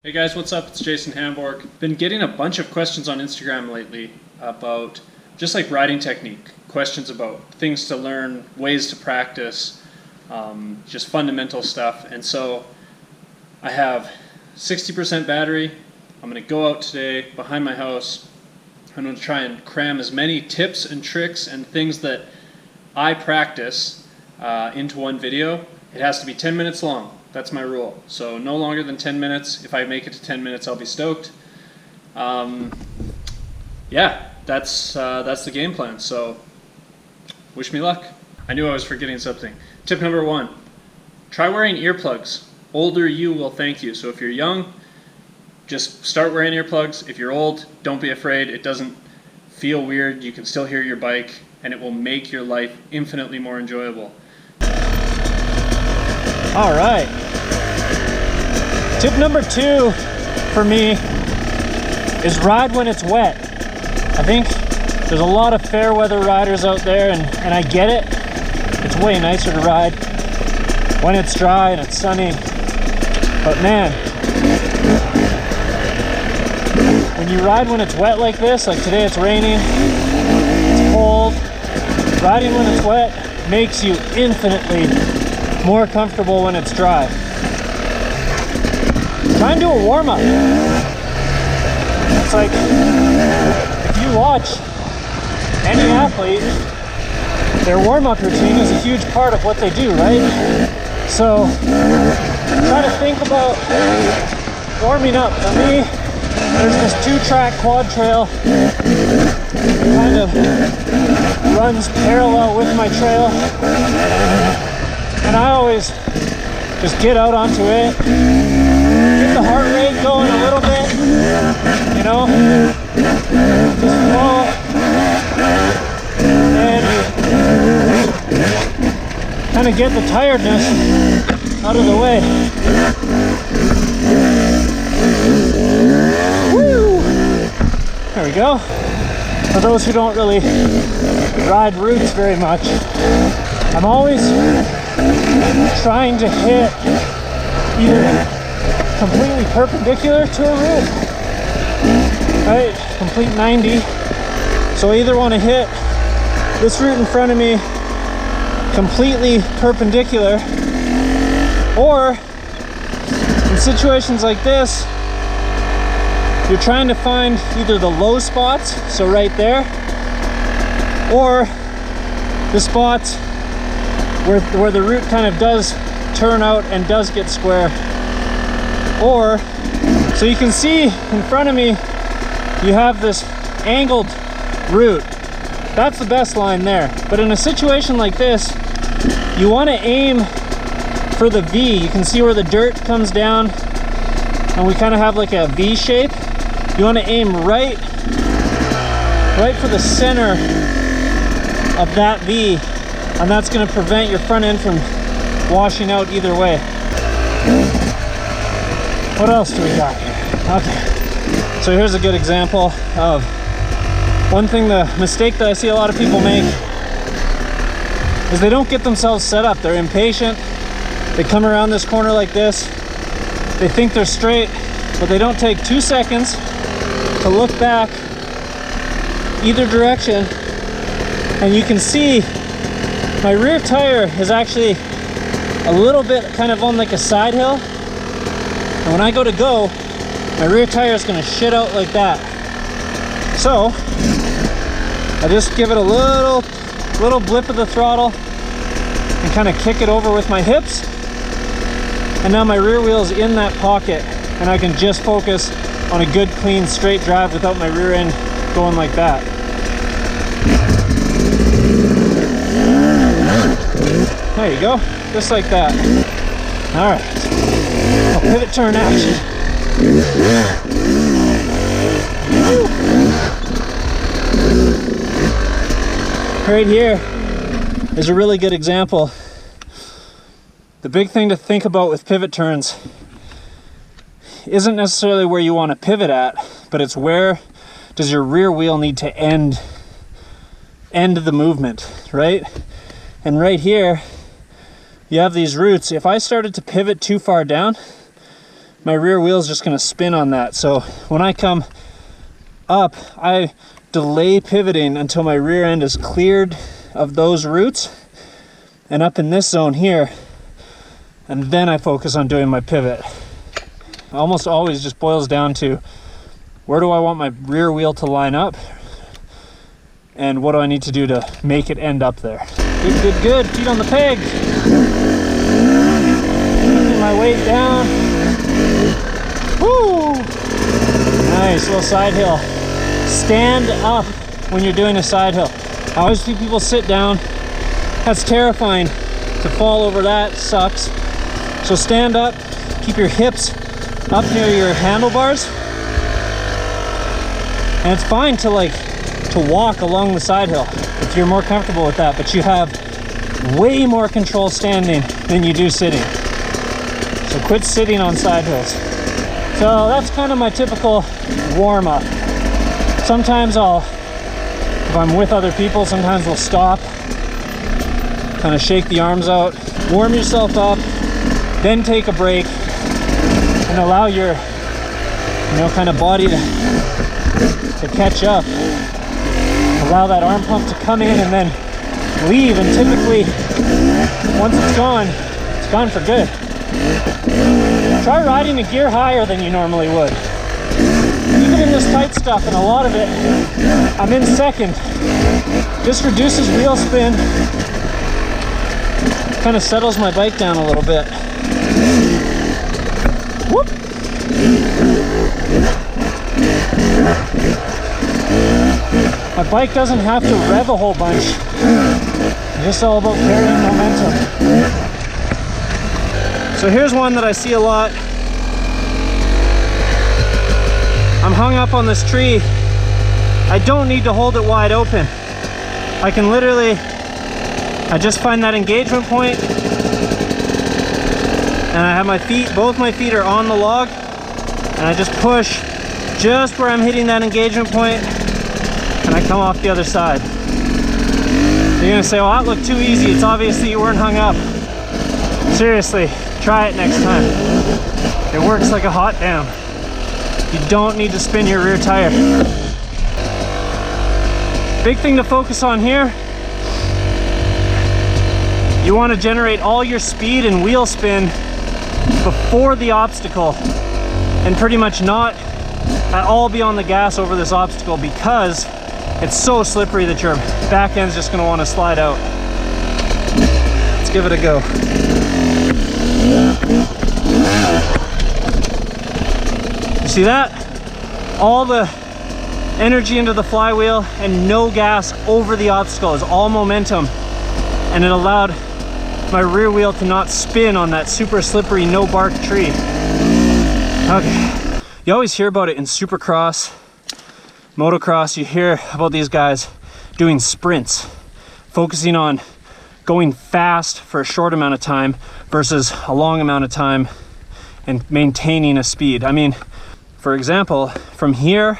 Hey guys, what's up? It's Jason Hamburg. Been getting a bunch of questions on Instagram lately about just like riding technique, questions about things to learn, ways to practice, just fundamental stuff. And so I have 60% battery. I'm going to go out today behind my house. I'm going to try and cram as many tips and tricks and things that I practice into one video. It has to be 10 minutes long. That's my rule. So no longer than 10 minutes. If I make it to 10 minutes, I'll be stoked. Yeah, that's the game plan. So wish me luck. I knew I was forgetting something. Tip number 1, try wearing earplugs. Older you will thank you. So if you're young, just start wearing earplugs. If you're old, don't be afraid. It doesn't feel weird. You can still hear your bike, and it will make your life infinitely more enjoyable. All right. Tip number 2 for me is ride when it's wet. I think there's a lot of fair weather riders out there, and I get it. It's way nicer to ride when it's dry and it's sunny. But man, when you ride when it's wet like this, like today it's raining, it's cold, riding when it's wet makes you infinitely more comfortable when it's dry. Try and do a warm-up. It's like, if you watch any athlete, their warm-up routine is a huge part of what they do, right? So, try to think about warming up. For me, there's this 2-track quad trail. It kind of runs parallel with my trail. And I always just get out onto it, get the heart rate going a little bit, you know, just flow, and kind of get the tiredness out of the way. Woo! There we go. For those who don't really ride routes very much, I'm always trying to hit either completely perpendicular to a route, right? Complete 90. So I either want to hit this route in front of me completely perpendicular, or in situations like this, you're trying to find either the low spots, so right there, or the spots where the route kind of does turn out and does get square. Or, so you can see in front of me, you have this angled route. That's the best line there. But in a situation like this, you want to aim for the V. You can see where the dirt comes down, and we kind of have like a V shape. You want to aim right for the center of that V. And that's going to prevent your front end from washing out either way. What else do we got here? Okay, so here's a good example of one thing, the mistake that I see a lot of people make is they don't get themselves set up. They're impatient. They come around this corner like this. They think they're straight, but they don't take 2 seconds to look back either direction. And you can see my rear tire is actually a little bit kind of on like a side hill, and when I go to go, my rear tire is going to shit out like that. So I just give it a little blip of the throttle and kind of kick it over with my hips, and now my rear wheel is in that pocket, and I can just focus on a good clean straight drive without my rear end going like that. There you go, just like that. All right, pivot turn action. Right here is a really good example. The big thing to think about with pivot turns isn't necessarily where you want to pivot at, but it's where does your rear wheel need to end the movement, right? And right here, you have these roots. If I started to pivot too far down, my rear wheel is just going to spin on that. So when I come up, I delay pivoting until my rear end is cleared of those roots and up in this zone here, and then I focus on doing my pivot. Almost always just boils down to, where do I want my rear wheel to line up, and what do I need to do to make it end up there. Good, good, good. Feet on the pegs. Keeping my weight down. Woo! Nice little side hill. Stand up when you're doing a side hill. I always see people sit down. That's terrifying. To fall over that sucks. So stand up. Keep your hips up near your handlebars. And it's fine to walk along the side hill if you're more comfortable with that, but you have way more control standing than you do sitting. So quit sitting on side hills. So that's kind of my typical warm-up. Sometimes if I'm with other people, sometimes we'll stop, kind of shake the arms out, warm yourself up, then take a break and allow your kind of body to catch up. Allow that arm pump to come in and then leave, and typically once it's gone for good. Try riding a gear higher than you normally would. Even in this tight stuff, and a lot of it, I'm in second. Just reduces wheel spin, kind of settles my bike down a little bit. Whoop! My bike doesn't have to rev a whole bunch. It's just all about carrying momentum. So here's one that I see a lot. I'm hung up on this tree. I don't need to hold it wide open. I can literally, I just find that engagement point, and I have my feet, both my feet are on the log, and I just push just where I'm hitting that engagement point, and I come off the other side. You're gonna say, well, that looked too easy. It's obviously you weren't hung up. Seriously, try it next time. It works like a hot damn. You don't need to spin your rear tire. Big thing to focus on here, you want to generate all your speed and wheel spin before the obstacle, and pretty much not at all be on the gas over this obstacle, because it's so slippery that your back end's just going to want to slide out. Let's give it a go. You see that? All the energy into the flywheel and no gas over the obstacle. Is all momentum, and it allowed my rear wheel to not spin on that super slippery no bark tree. Okay, you always hear about it in supercross, motocross. You hear about these guys doing sprints, focusing on going fast for a short amount of time versus a long amount of time and maintaining a speed. I mean, for example, from here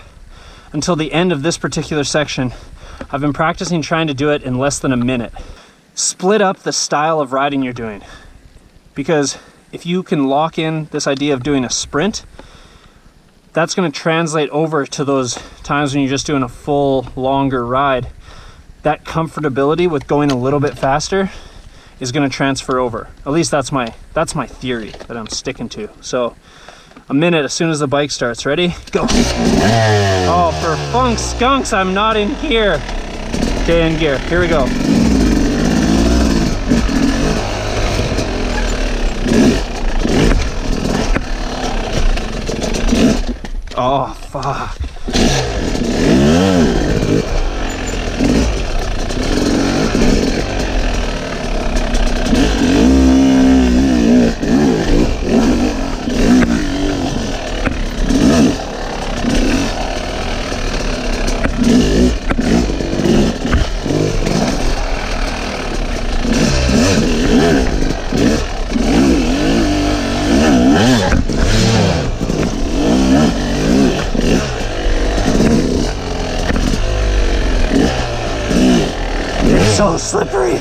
until the end of this particular section, I've been practicing trying to do it in less than a minute. Split up the style of riding you're doing, because if you can lock in this idea of doing a sprint, that's going to translate over to those times when you're just doing a full longer ride. That comfortability with going a little bit faster is going to transfer over. At least that's my theory that I'm sticking to. So a minute as soon as the bike starts. Ready? Go. Oh, for funk skunks, I'm not in gear. Okay, in gear. Here we go. Oh, fuck. So slippery.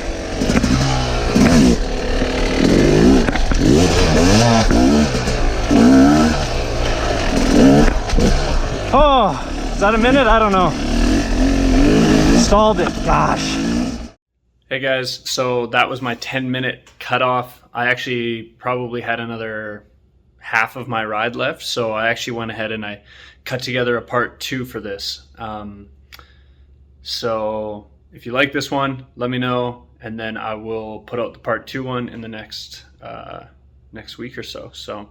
Oh, is that a minute? I don't know. Stalled it, gosh. Hey guys, so that was my 10-minute cutoff. I actually probably had another half of my ride left, so I actually went ahead and I cut together a part 2 for this. So if you like this one, let me know, and then I will put out the part 2 one in the next week or so. So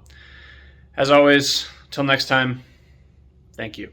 as always, till next time, thank you.